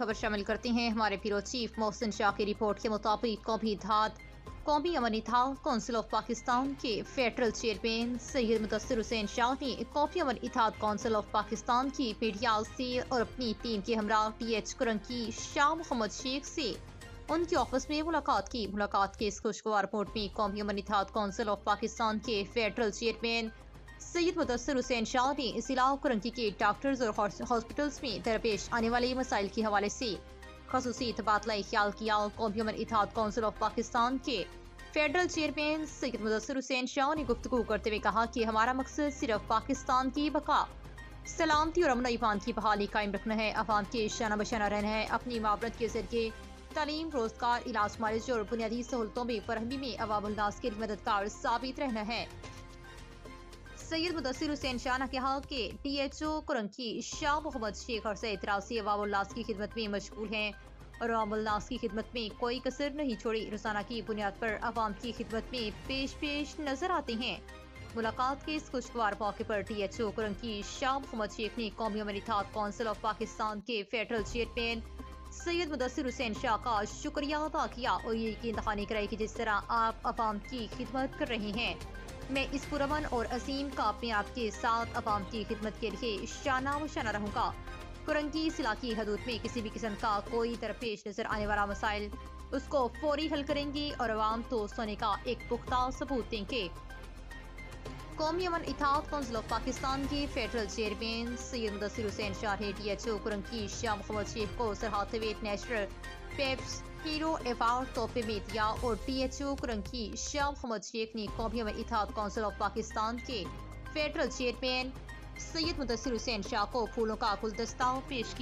खबर शामिल करते हैं। हमारे ब्यूरो चीफ मोहसिन शाह की रिपोर्ट के मुताबिक कौमी अमन इत्तेहाद कौंसिल ऑफ पाकिस्तान के फेडरल चेयरमैन सैयद मुदस्सिर हुसैन शाह ने कौमी अमन इत्तेहाद कौंसिल ऑफ पाकिस्तान की मीडिया से और अपनी टीम के हमरा TH कुरंकी शाह मोहम्मद शेख से उनके ऑफिस में मुलाकात की। मुलाकात के इस खुशगवार रिपोर्ट में कौमी अमन इत्तेहाद कौंसिल ऑफ पाकिस्तान के फेडरल चेयरमैन सैयद मुदस्सिर हुसैन शाह ने जिला कुरंकी के डॉक्टर्स और हॉस्पिटल्स में दरपेश आने वाले मसाइल के हवाले से खसूसी तबादला ख्याल किया। कौमी अमन इत्तेहाद कौंसिल ऑफ पाकिस्तान के फेडरल चेयरमैन सैयद मुदस्सिर हुसैन शाह ने गुफ्तगू करते हुए कहा कि हमारा मकसद सिर्फ पाकिस्तान की बका, सलामती और अमन ईमान की बहाली कायम रखना है, अवाम के शाना बशाना रहना है, अपनी मावरत के जरिए तालीम, रोजगार, इलाज, मालिश और बुनियादी सहूलतों में फरहमी में अवामुल नास के लिए मददगार साबित रहना है। सैयद मुदस्सिर हुसैन शाह ने कहा कि THO कुरंकी शाह मोहम्मद शेख अरसे इतराज से अवामुल नास की खिदमत में मशगूल हैं और अवामुल नास की खिदमत में कोई कसर नहीं छोड़ी। रोजाना की बुनियाद पर अवाम की खिदमत में पेश नजर आते हैं। मुलाकात के इस खुशगवार मौके पर THO कुरंकी शाह मोहम्मद शेख ने कौमी अमन इत्तेहाद कौंसिल ऑफ पाकिस्तान के फेडरल चेयरमैन सैयद मुदस्सिर हुसैन शाह का शुक्रिया अदा किया और ये यकीन दहानी कराई कि जिस तरह आप अवाम की खिदमत कर रहे हैं, मैं इस पुरअमन और अजीम का अपने आप के साथ अवाम की खिदमत के लिए शाना वशाना रहूँगा। कुरंकी जिला की हदूद में किसी भी किस्म का कोई दरपेश नजर आने वाला मसाइल उसको फौरी हल करेंगे और अवाम तो सोने का एक पुख्ता सबूत देंगे। कौमी अमन इत्तेहाद कौंसिल ऑफ पाकिस्तान के फेडरल चेयरमैन सैयद मुदस्सिर हुसैन शाह ने THO कुरंकी शाह मोहम्मद शेख को सरहाते हुए नेशनल पेप्स हीरो अवार्ड तोहफे में दिया और THO कुरंकी शाह मोहम्मद शेख ने कौमी अमन इत्तेहाद कौंसिल ऑफ पाकिस्तान के फेडरल चेयरमैन सैयद मुदस्सिर हुसैन शाह को फूलों का गुलदस्ता पेश किया।